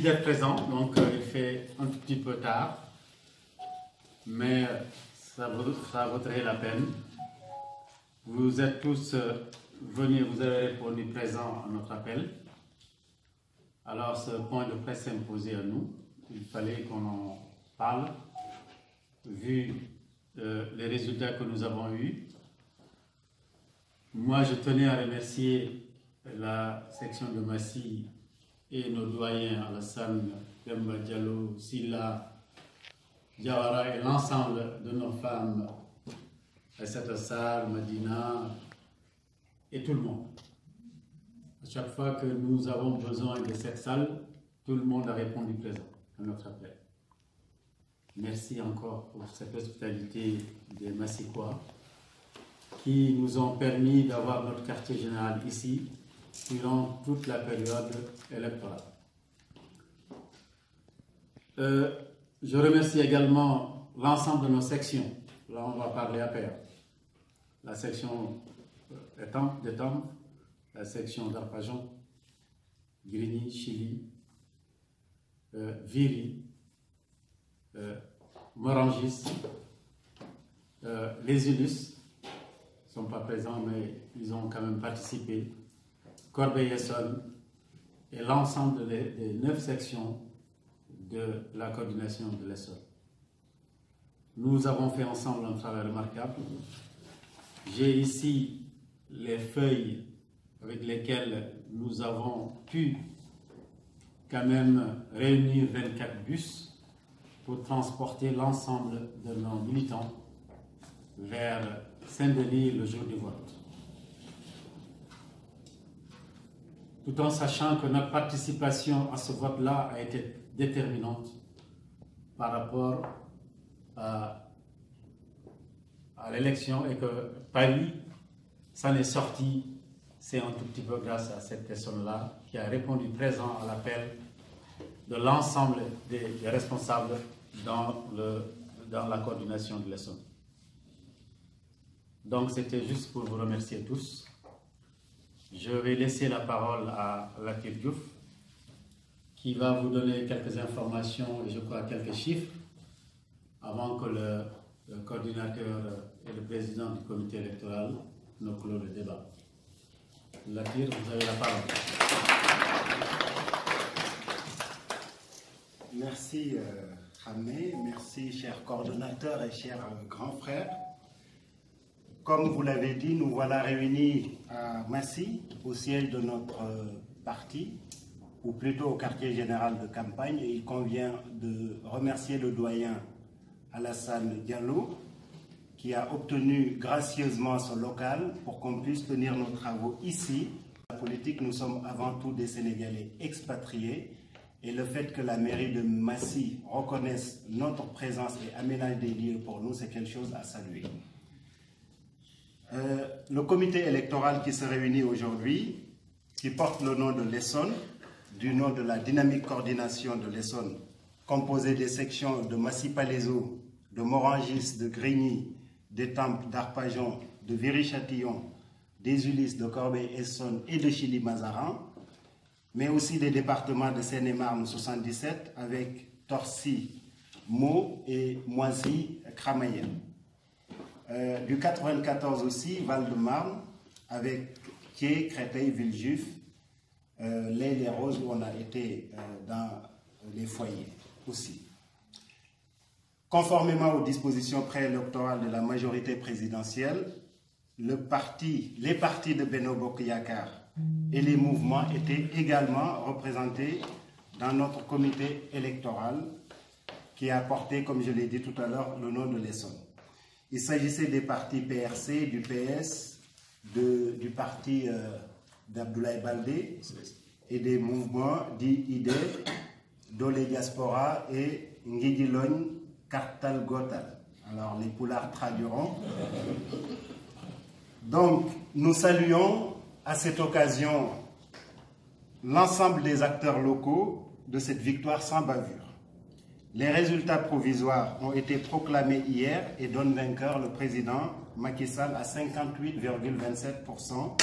d'être présent, donc il fait un tout petit peu tard, mais ça vaudrait la peine. Vous êtes tous venus, vous avez répondu présent à notre appel. Alors ce point de presse s'est imposé à nous. Il fallait qu'on en parle, vu les résultats que nous avons eus. Moi, je tenais à remercier la section de Massy et nos doyens Alassane, Demba Diallo, Silla, Diawara et l'ensemble de nos femmes, Aïssata Sarr, Madina et tout le monde. À chaque fois que nous avons besoin de cette salle, tout le monde a répondu présent à notre appel. Merci encore pour cette hospitalité des Massikois qui nous ont permis d'avoir notre quartier général ici durant toute la période électorale. Je remercie également l'ensemble de nos sections. Là, on va parler à pair. La section d'Étampes, la section d'Arpajon, Grigny, Chili, Viry, Morangis, les Ulus ne sont pas présents, mais ils ont quand même participé, Corbeil-Essonnes et l'ensemble des 9 sections de la coordination de l'Essonne. Nous avons fait ensemble un travail remarquable. J'ai ici les feuilles avec lesquelles nous avons pu quand même réunir 24 bus pour transporter l'ensemble de nos militants vers Saint-Denis le jour du vote. Tout en sachant que notre participation à ce vote-là a été déterminante par rapport à l'élection et que Paris s'en est sorti, c'est un tout petit peu grâce à cette personne-là qui a répondu présent à l'appel de l'ensemble des responsables dans la coordination de l'Essonne. Donc c'était juste pour vous remercier tous. Je vais laisser la parole à Latir Diouf qui va vous donner quelques informations et je crois quelques chiffres avant que le coordinateur et le président du comité électoral ne clôt le débat. Latir, vous avez la parole. Merci Hamé, merci chers coordonnateurs et chers grands frères. Comme vous l'avez dit, nous voilà réunis à Massy, au siège de notre parti, ou plutôt au quartier général de campagne. Et il convient de remercier le doyen Alassane Diallo, qui a obtenu gracieusement ce local pour qu'on puisse tenir nos travaux ici. La politique, nous sommes avant tout des Sénégalais expatriés. Et le fait que la mairie de Massy reconnaisse notre présence et aménage des lieux pour nous, c'est quelque chose à saluer. Le comité électoral qui se réunit aujourd'hui, qui porte le nom de l'Essonne, du nom de la dynamique coordination de l'Essonne, composée des sections de Massy-Palaiseau, de Morangis, de Grigny, d'Étampes, d'Arpajon, de Viry-Châtillon, des Ulis, de Corbeil-Essonnes et de Chili-Mazarin, mais aussi des départements de Seine-et-Marne 77 avec Torcy, Meaux et Moisy-Cramaillère. Du 94 aussi, Val-de-Marne, avec Thiers, Créteil, Villejuif, les Roses où on a été dans les foyers aussi. Conformément aux dispositions préélectorales de la majorité présidentielle, les partis de Benno Bokk Yakaar et les mouvements étaient également représentés dans notre comité électoral qui a porté, comme je l'ai dit tout à l'heure, le nom de l'Essonne. Il s'agissait des partis PRC, du PS, du parti d'Abdoulaye Baldé et des mouvements dits IDE, Dole Diaspora et Ngidilon Kartal Gotal. Alors les poulards traduiront. Donc nous saluons à cette occasion l'ensemble des acteurs locaux de cette victoire sans bavure. Les résultats provisoires ont été proclamés hier et donnent vainqueur le président Macky Sall à 58,27%.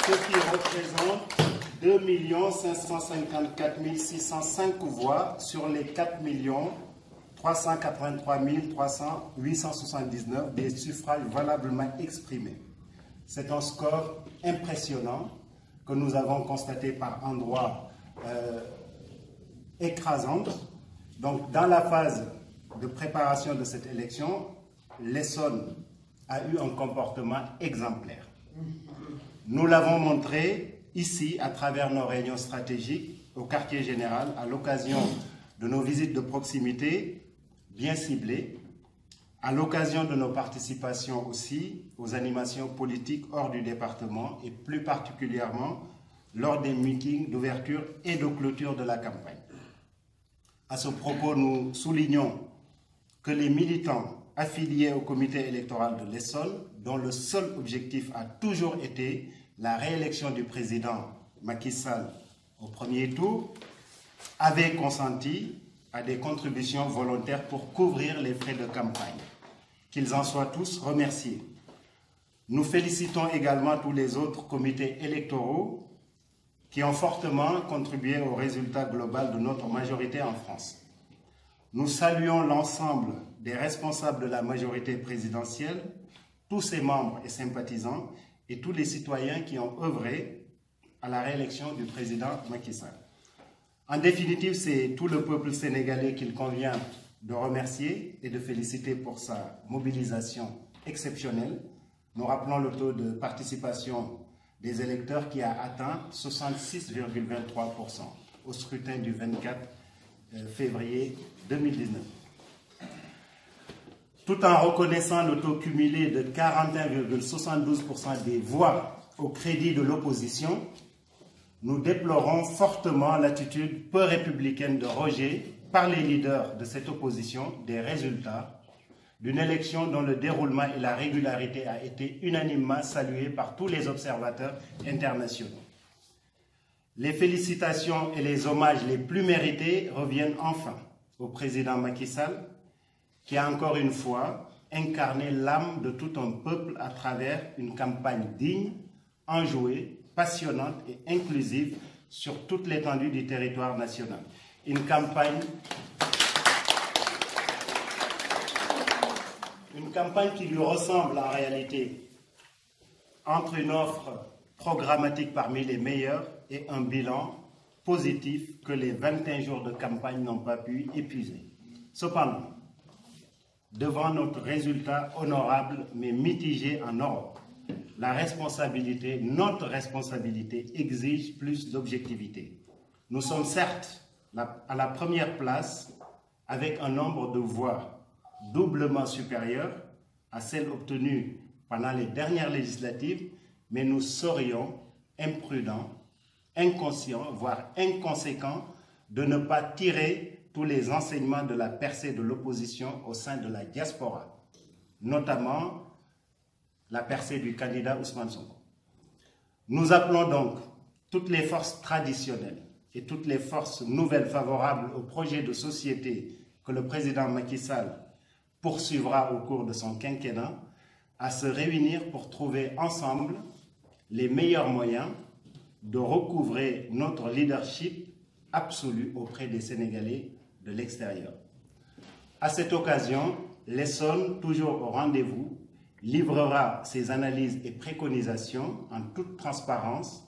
Ce qui représente 2 554 605 voix sur les 4 383 879 des suffrages valablement exprimés. C'est un score impressionnant que nous avons constaté par endroits écrasants. Donc, dans la phase de préparation de cette élection, l'Essonne a eu un comportement exemplaire. Nous l'avons montré ici à travers nos réunions stratégiques au quartier général, à l'occasion de nos visites de proximité bien ciblées, à l'occasion de nos participations aussi aux animations politiques hors du département et plus particulièrement lors des meetings d'ouverture et de clôture de la campagne. À ce propos, nous soulignons que les militants affiliés au comité électoral de l'Essonne, dont le seul objectif a toujours été la réélection du président Macky Sall au premier tour, avaient consenti à des contributions volontaires pour couvrir les frais de campagne. Qu'ils en soient tous remerciés. Nous félicitons également tous les autres comités électoraux qui ont fortement contribué au résultat global de notre majorité en France. Nous saluons l'ensemble des responsables de la majorité présidentielle, tous ses membres et sympathisants et tous les citoyens qui ont œuvré à la réélection du président Macky Sall. En définitive, c'est tout le peuple sénégalais qu'il convient de remercier et de féliciter pour sa mobilisation exceptionnelle. Nous rappelons le taux de participation des électeurs qui a atteint 66,23% au scrutin du 24 février 2019. Tout en reconnaissant le taux cumulé de 41,72% des voix au crédit de l'opposition, nous déplorons fortement l'attitude peu républicaine de rejet par les leaders de cette opposition des résultats d'une élection dont le déroulement et la régularité a été unanimement salués par tous les observateurs internationaux. Les félicitations et les hommages les plus mérités reviennent enfin au président Macky Sall, qui a encore une fois incarné l'âme de tout un peuple à travers une campagne digne, enjouée, passionnante et inclusive sur toute l'étendue du territoire national. Une campagne qui lui ressemble en réalité, entre une offre programmatique parmi les meilleures et un bilan positif que les 21 jours de campagne n'ont pas pu épuiser. Cependant, devant notre résultat honorable mais mitigé en Europe, notre responsabilité exige plus d'objectivité. Nous sommes certes à la première place avec un nombre de voix doublement supérieur à celle obtenue pendant les dernières législatives, mais nous serions imprudents, inconscients, voire inconséquents de ne pas tirer tous les enseignements de la percée de l'opposition au sein de la diaspora, notamment la percée du candidat Ousmane Sonko. Nous appelons donc toutes les forces traditionnelles et toutes les forces nouvelles favorables au projet de société que le président Macky Sall poursuivra au cours de son quinquennat à se réunir pour trouver ensemble les meilleurs moyens de recouvrer notre leadership absolu auprès des Sénégalais de l'extérieur. À cette occasion, l'Essonne, toujours au rendez-vous, livrera ses analyses et préconisations en toute transparence,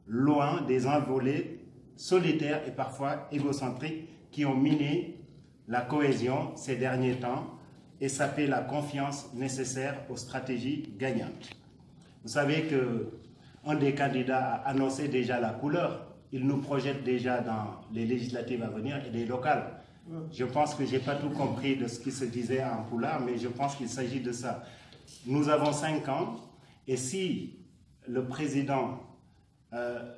loin des envolées solitaires et parfois égocentriques qui ont miné la cohésion ces derniers temps et sapé la confiance nécessaire aux stratégies gagnantes. Vous savez qu'un des candidats a annoncé déjà la couleur. Il nous projette déjà dans les législatives à venir et les locales. Je pense que je n'ai pas tout compris de ce qui se disait en couleur, mais je pense qu'il s'agit de ça. Nous avons 5 ans et si le président,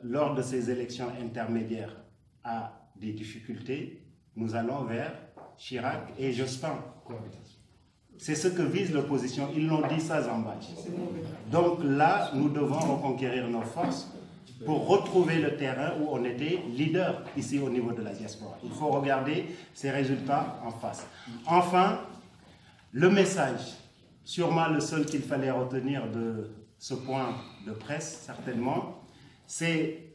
lors de ces élections intermédiaires, a des difficultés, nous allons vers Chirac et Jospin. C'est ce que vise l'opposition. Ils l'ont dit ça, Zambadji. Donc là, nous devons reconquérir nos forces pour retrouver le terrain où on était leader ici au niveau de la diaspora. Il faut regarder ces résultats en face. Enfin, le message, sûrement le seul qu'il fallait retenir de ce point de presse, certainement, c'est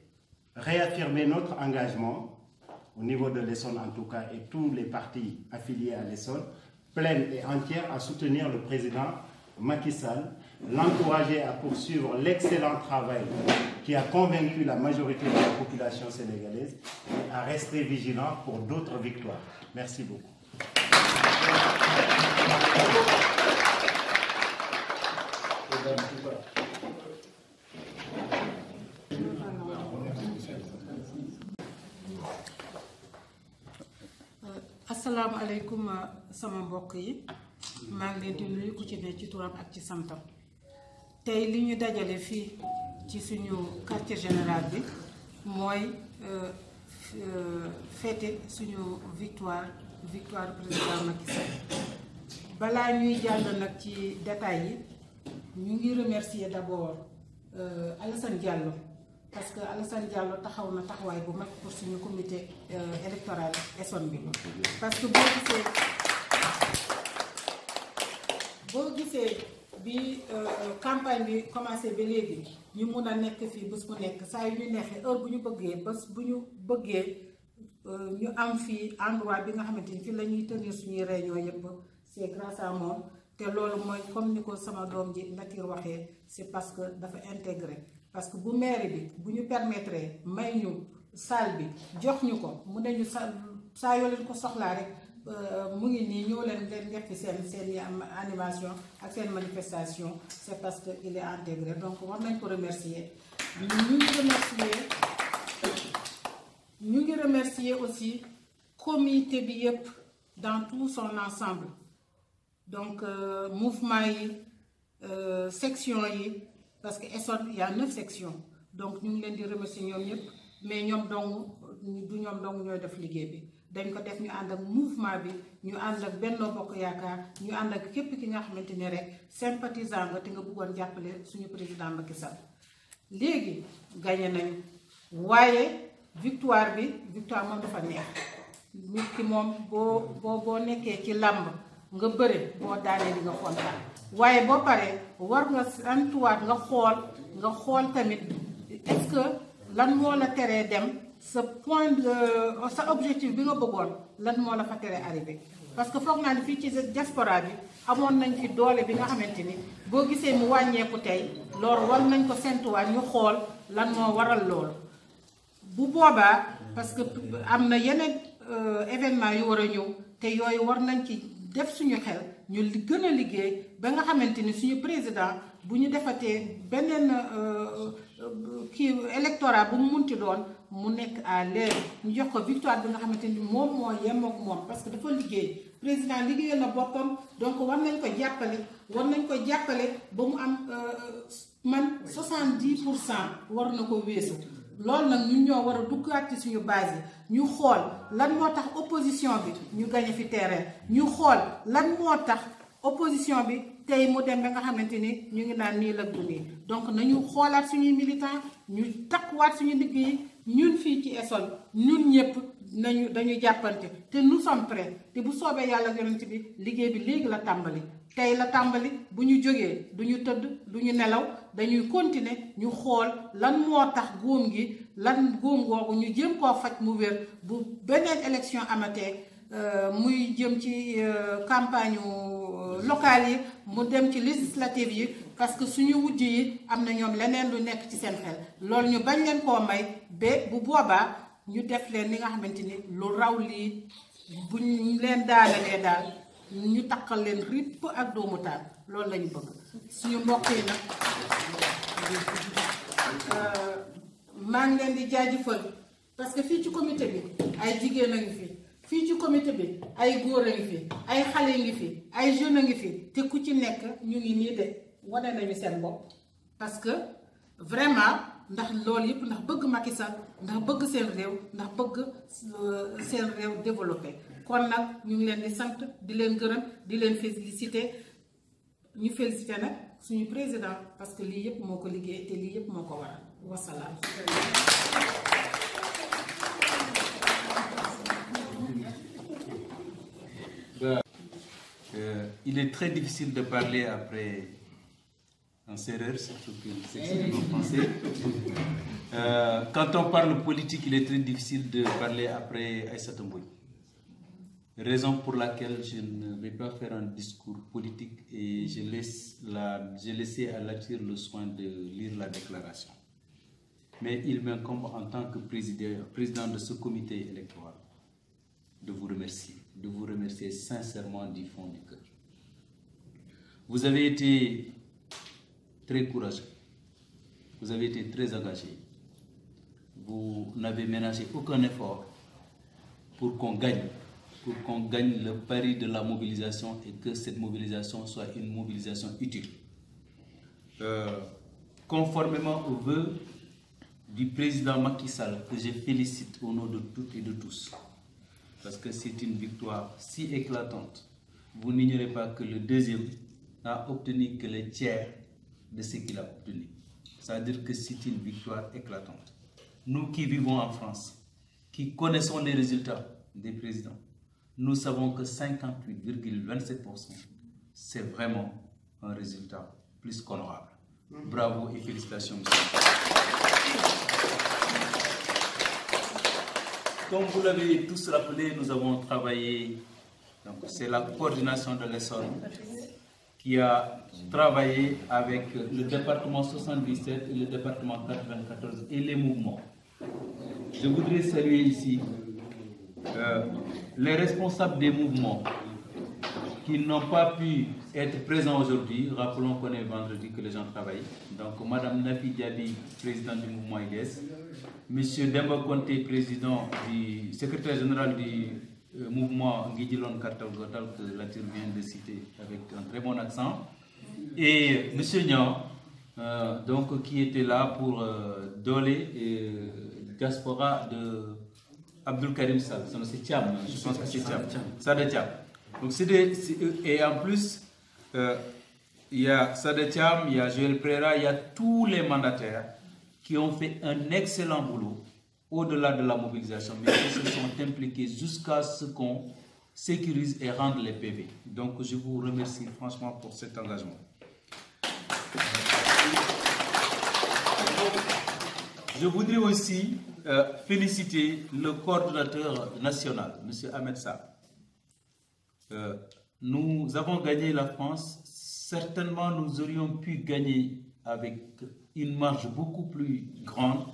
réaffirmer notre engagement au niveau de l'Essonne en tout cas et tous les partis affiliés à l'Essonne, pleine et entière à soutenir le président Macky Sall, l'encourager à poursuivre l'excellent travail qui a convaincu la majorité de la population sénégalaise et à rester vigilant pour d'autres victoires. Merci beaucoup. Assalamu alaikum sama mbokk yi maa ngi leen di nuyu ku ci ne ci turam ak ci santam tey li ñu dajale fii ci suñu quartier général bi mooy fêter suñu victoire président Macky Sall balaa ñuy jàll nag ci détails yi ñu ngi remercier d'abord Alassane Diallo parce que Alassane Diallo taxaw na taxawaay bu mag pour suñu comité électoral Essonne bi parce que boo gisee bi campagne bi commencé ba léegi ñu mun a nekk fii bés bu nekk saa yu ñu neexee heure bu ñu bëggee bés bu ñu bëggee ñu am fii endroit bi nga xamante ni fii la ñuy tenir suñuy réunion yëpp c'est grâce à moom te loolu mooy comme ni ko sama doom ji Natir waxee c'est parce que dafa intégré parce que bu mairie bi bu ñu permettre may ñu salle bi jox ñu ko mu ne ñu saa yoo leen ko soxlaa rek mu ngi nii ñëw leen def fi seen animation ak seen manifestation c'est parce que il est intégré donc war nañ ko remercier ñu ngi remercier aussi comité bi yépp dans tout son ensemble donc mouvement yi section yi parce que Essonne il y a 9 sections donc ñu ngi leen di remercier ñoom ñëpp mais ñoom dong du ñoom dong ñooy def liggéey bi dañ ko def ñu ànd ak mouvement bi ñu ànd ak Benno Bokk Yaakaar ñu ànd ak képp ki nga xamante ne rek sympathisant nga te nga bëggoon jàppale suñu président Macky Sall léegi gagné nañu waaye victoire moom dafa neex nit ki moom boo nekkee ci làmb nga bëre boo daanee di nga kontaan waaye boo paree war nga santuwaat nga xool tamit est-ce que lan moo la teree dem sa sa objectif bi nga bëggoon lan moo la fa teree arrivé parce que foog naa ni fii ci diaspora bi amoon nañ fi doole bi nga xamante ni boo gisee mu wàññeeku tey loolu war nañ ko sentuwaat ñu xool lan moo waral loolu bu boobaa parce que am na yeneen événement yu war a ñëw te yooyu war nañ ci def suñu xel ñu gën a liggéey ba nga xamante ni suñu président bu ñu defatee beneen kii électorat bu mu munti doon mu nekk à l'aise ñu jox ko victoire bi nga xamante ni moom moo yem ak moom parce que dafa liggéey président liggéeyal na boppam donc war nañ ko jàppale ba mu am man 70% war na ko weesu loolu nag ñun ñoo war a duggaat ci suñu base yi ñu xool lan moo tax opposition bi ñu gañe fi terrain ñu xool lan moo tax opposition bi tey mu dem ba nga xamante ni ñu ngi naan nii la du nii donc nañu xoolaat suñuy militants ñu takkuwaat suñu liggéey ñun fii ci Essonne ñun ñëpp dañu jàppante te nous sommes prêts te bu soobee yàlla yonent bi liggéey bi léegi la tàmbali tey la tàmbali bu ñu jógee du ñu tëdd du ñu nelaw dañuy continuer ñu xool lan moo tax góom googu ñu jéem koo faj mu wér bu beneen élection amatee muy jëm ci campagne locale yi mu dem ci législative yi parce que suñu wujj yi am na ñoom leneen lu nekk ci seen xel loolu ñu bañ leen koo may ba bu boobaa ñu def leen li nga xamante ni lu raw lii bu ñu leen daanalee daal ñu takkal leen ripp ak doomu taal loolu lañu bëgg suñu mbokk yi nag maa ngi leen di jaajëfal parce que fii ci comité bi ay jigéen a ngi fi fii ci comité bi ay góor a ngi fi ay xale ngi fi ay jeunes a ngi fi te ku ci nekk ñu ngi nii de wane nañu seen bopp parce que vraiment ndax loolu yëpp ndax bëgg Macky Sall ndax bëgg seen réew ndax bëgg seen réew développé kon nag ñu ngi leen di sant di leen gërëm di leen féliciter ñu féliciter nag suñu président parce que lii yëpp moo ko liggéey te lii yëpp moo ko waral wasalaam. Il est très difficile de parler après un serreur, surtout qu'il s'exprime en français. Quand on parle politique, il est très difficile de parler après Aïssata Mbouy. Raison pour laquelle je ne vais pas faire un discours politique et j'ai laissé à Latir le soin de lire la déclaration. Mais il m'incombe en tant que président de ce comité électoral de vous remercier sincèrement du fond du cœur. Vous avez été très courageux, vous avez été très engagé, vous n'avez ménagé aucun effort pour qu'on gagne le pari de la mobilisation et que cette mobilisation soit une mobilisation utile. Conformément aux vœux du président Macky Sall, que je félicite au nom de toutes et de tous, parce que c'est une victoire si éclatante. Vous n'ignorez pas que le deuxième n'a obtenu que le tiers de ce qu'il a obtenu. C'est-à-dire que c'est une victoire éclatante. Nous qui vivons en France, qui connaissons les résultats des présidents, nous savons que 58,27%, c'est vraiment un résultat plus qu'honorable. Bravo et félicitations, monsieur. Comme vous l'avez tous rappelé, nous avons travaillé, donc c'est la coordination de l'Essonne qui a travaillé avec le département 77 et le département 94 et les mouvements. Je voudrais saluer ici les responsables des mouvements qui n'ont pas pu être présents aujourd'hui. Rappelons qu'on est vendredi, que les gens travaillent. Donc, Mme Nafi Diaby, présidente du mouvement IDES, M. Demba Conté, secrétaire général du mouvement Guidilon Kartal-Gotal, que Latir vient de citer avec un très bon accent, et M. Nian, donc, qui était là pour Dolé et diaspora de Abdul Karim Sall. C'est Thiam, je pense que c'est Thiam. Sada Thiam. Donc, et en plus, il y a Sada Thiam, il y a Joël Prera, il y a tous les mandataires qui ont fait un excellent boulot au-delà de la mobilisation, mais qui se sont impliqués jusqu'à ce qu'on sécurise et rende les PV. Donc, je vous remercie franchement pour cet engagement. Je voudrais aussi féliciter le coordonnateur national, M. Ahmed Sa. Nous avons gagné la France. Certainement, nous aurions pu gagner avec une marge beaucoup plus grande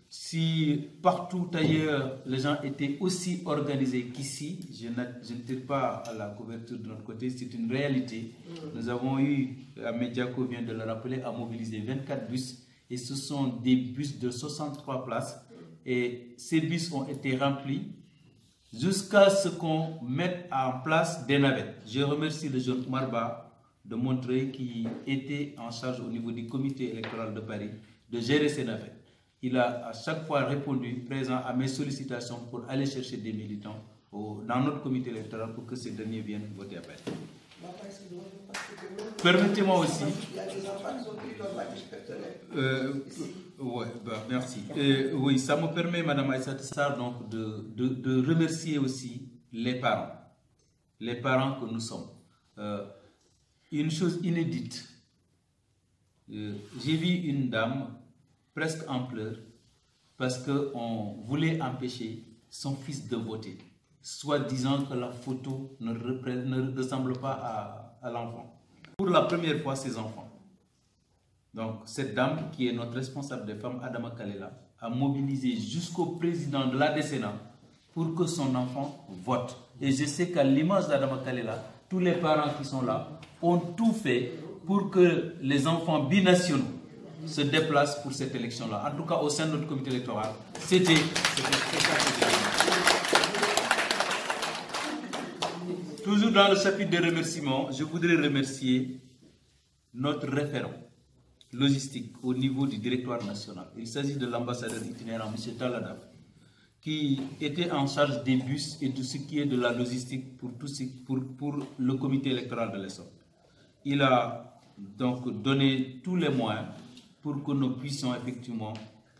si partout ailleurs les gens étaient aussi organisés qu'ici. Je ne tire pas à la couverture de notre côté, c'est une réalité. Nous avons eu, Mediaco vient de le rappeler, à mobiliser 24 bus et ce sont des bus de 63 places et ces bus ont été remplis jusqu'à ce qu'on mette en place des navettes. Je remercie le jeune Marba de Montreuil qui était en charge au niveau du comité électoral de Paris de gérer ces navettes. Il a à chaque fois répondu présent à mes sollicitations pour aller chercher des militants dans notre comité électoral pour que ces derniers viennent voter à Paris. Permettez-moi aussi... merci. Oui, ça me permet, Mme Aïssata Sarr, donc de remercier aussi les parents que nous sommes. Une chose inédite, j'ai vu une dame presque en pleurs parce qu'on voulait empêcher son fils de voter, soit disant que la photo ne ressemble pas à l'enfant. Pour la première fois, ses enfants. Donc, cette dame, qui est notre responsable des femmes, Adama Kalela, a mobilisé jusqu'au président de la décennie pour que son enfant vote. Et je sais qu'à l'image d'Adama Kalela, tous les parents qui sont là ont tout fait pour que les enfants binationaux se déplacent pour cette élection-là. En tout cas, au sein de notre comité électoral, c'était toujours dans le chapitre des remerciements, je voudrais remercier notre référent logistique au niveau du directoire national. Il s'agit de l'ambassadeur itinérant, M. Taladaf, qui était en charge des bus et tout ce qui est de la logistique pour le comité électoral de l'Essonne. Il a donc donné tous les moyens pour que nous puissions effectivement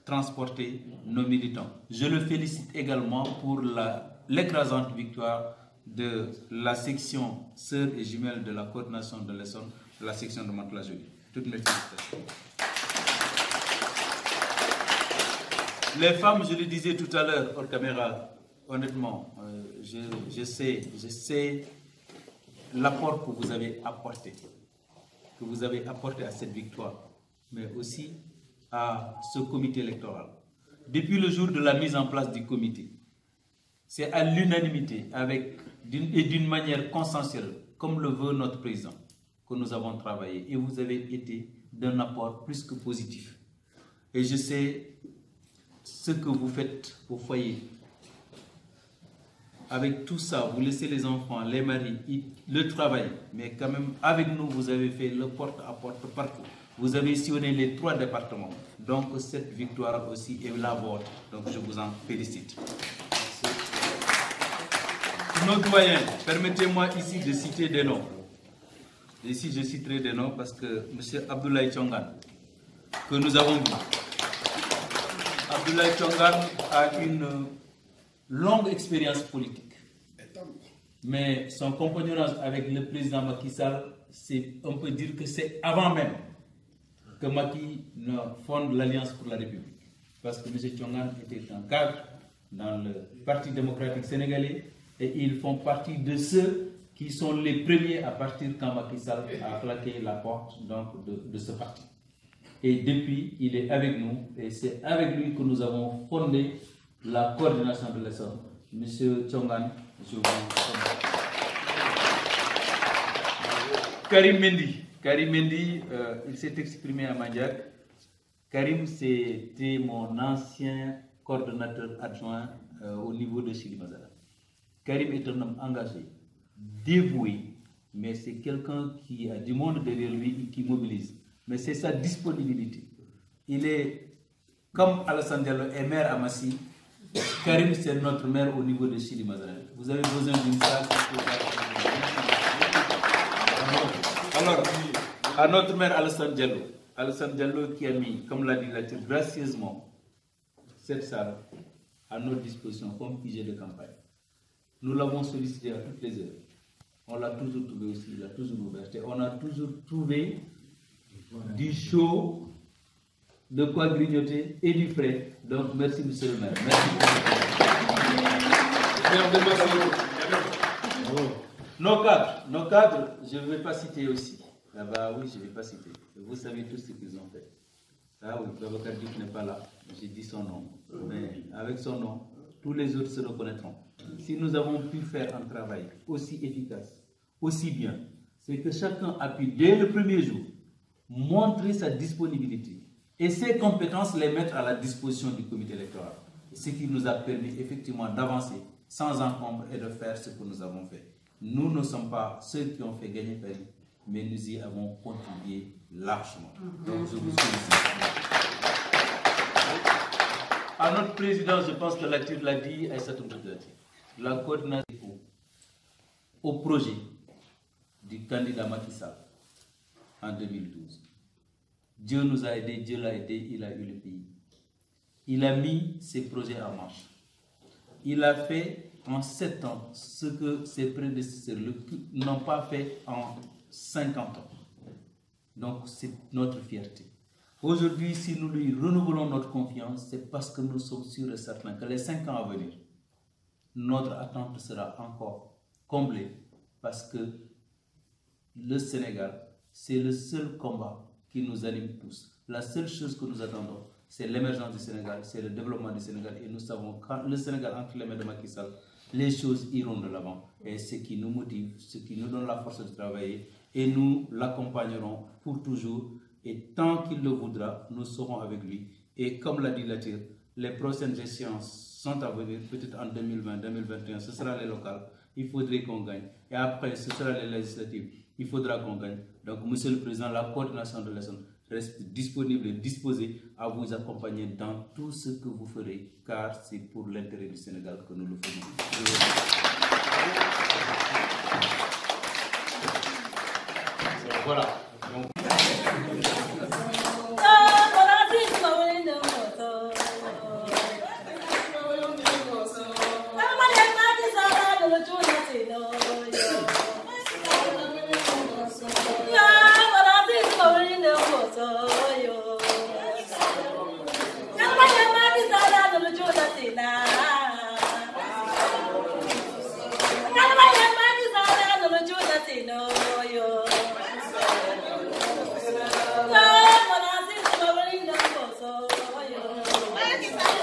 transporter nos militants. Je le félicite également pour l'écrasante victoire de la section sœur et jumelle de la coordination de l'Essonne, la section de Mantes-la-Jolie. Toutes mes félicitations. Les femmes, je le disais tout à l'heure hors caméra, honnêtement, je sais l'apport que vous avez apporté à cette victoire, mais aussi à ce comité électoral. Depuis le jour de la mise en place du comité, c'est à l'unanimité et d'une manière consensuelle, comme le veut notre président, que nous avons travaillé. Et vous avez été d'un apport plus que positif. Et je sais ce que vous faites au foyer. Avec tout ça, vous laissez les enfants, les maris, le travail. Mais quand même, avec nous, vous avez fait le porte-à-porte partout. Vous avez sillonné les 3 départements. Donc, cette victoire aussi est la vôtre. Donc, je vous en félicite. Nos doyens, permettez-moi ici de citer des noms. Ici, je citerai des noms parce que M. Abdoulaye Thiongan, que nous avons vu. Abdoulaye Thiongan a une longue expérience politique. Mais son compagnonnage avec le président Macky Sall, on peut dire que c'est avant même que Macky ne fonde l'Alliance pour la République. Parce que M. Thiongan était un cadre dans le Parti démocratique sénégalais et ils font partie de ceux qui sont les premiers à partir quand Macky Sall a claqué la porte donc, de ce parti. Et depuis, il est avec nous et c'est avec lui que nous avons fondé la coordination de l'Essonne. Monsieur Thiongan, je vous remercie. Karim Mendy, il s'est exprimé à Mandiac. Karim, c'était mon ancien coordonnateur adjoint au niveau de Chili Mazara. Karim est un homme engagé, dévoué, mais c'est quelqu'un qui a du monde derrière lui et qui mobilise. Mais c'est sa disponibilité. Il est comme Alassane Diallo est maire à Massy. Karim, c'est notre maire au niveau de Chili Mazara. Vous avez besoin d'une salle. Alors, à notre maire Alassane Diallo qui a mis, comme l'a dit Latir, gracieusement cette salle à notre disposition comme pigé de campagne. Nous l'avons sollicité à toutes les heures. On l'a toujours trouvé aussi, il a toujours ouvert. Et on a toujours trouvé du chaud, de quoi grignoter et du frais. Donc merci monsieur le maire. Merci. Nos cadres, je ne vais pas citer aussi. Là-bas, oui, je ne vais pas citer. Vous savez tous ce qu'ils ont fait. Ah oui, Babacar Diouf n'est pas là. J'ai dit son nom. Mais avec son nom, tous les autres se reconnaîtront. Si nous avons pu faire un travail aussi efficace, aussi bien, c'est que chacun a pu, dès le premier jour, montrer sa disponibilité et ses compétences, les mettre à la disposition du comité électoral. Ce qui nous a permis effectivement d'avancer sans encombre et de faire ce que nous avons fait. Nous ne sommes pas ceux qui ont fait gagner Paris, mais nous y avons contribué largement. Donc je vous félicite. À notre président, je pense que Latir l'a dit, la coordination au projet du candidat Macky Sall en 2012. Dieu nous a aidés, Dieu l'a aidé, il a eu le pays. Il a mis ses projets en marche. Il a fait en 7 ans ce que ses prédécesseurs n'ont pas fait en 50 ans. Donc c'est notre fierté. Aujourd'hui, si nous lui renouvelons notre confiance, c'est parce que nous sommes sûrs et certains que les 5 ans à venir, notre attente sera encore comblée parce que le Sénégal, c'est le seul combat qui nous anime tous. La seule chose que nous attendons, c'est l'émergence du Sénégal, c'est le développement du Sénégal. Et nous savons que quand le Sénégal entre les mains de Macky Sall, les choses iront de l'avant. Et ce qui nous motive, ce qui nous donne la force de travailler, et nous l'accompagnerons pour toujours. Et tant qu'il le voudra, nous serons avec lui. Et comme l'a dit Latir, les prochaines échéances sont à venir, peut-être en 2020, 2021, ce sera les locales. Il faudrait qu'on gagne. Et après, ce sera les législatives. Il faudra qu'on gagne. Donc, Monsieur le Président, la coordination de l'Essonne reste disponible et disposée à vous accompagner dans tout ce que vous ferez, car c'est pour l'intérêt du Sénégal que nous le faisons. Voilà. Donc, Yo Macky Sall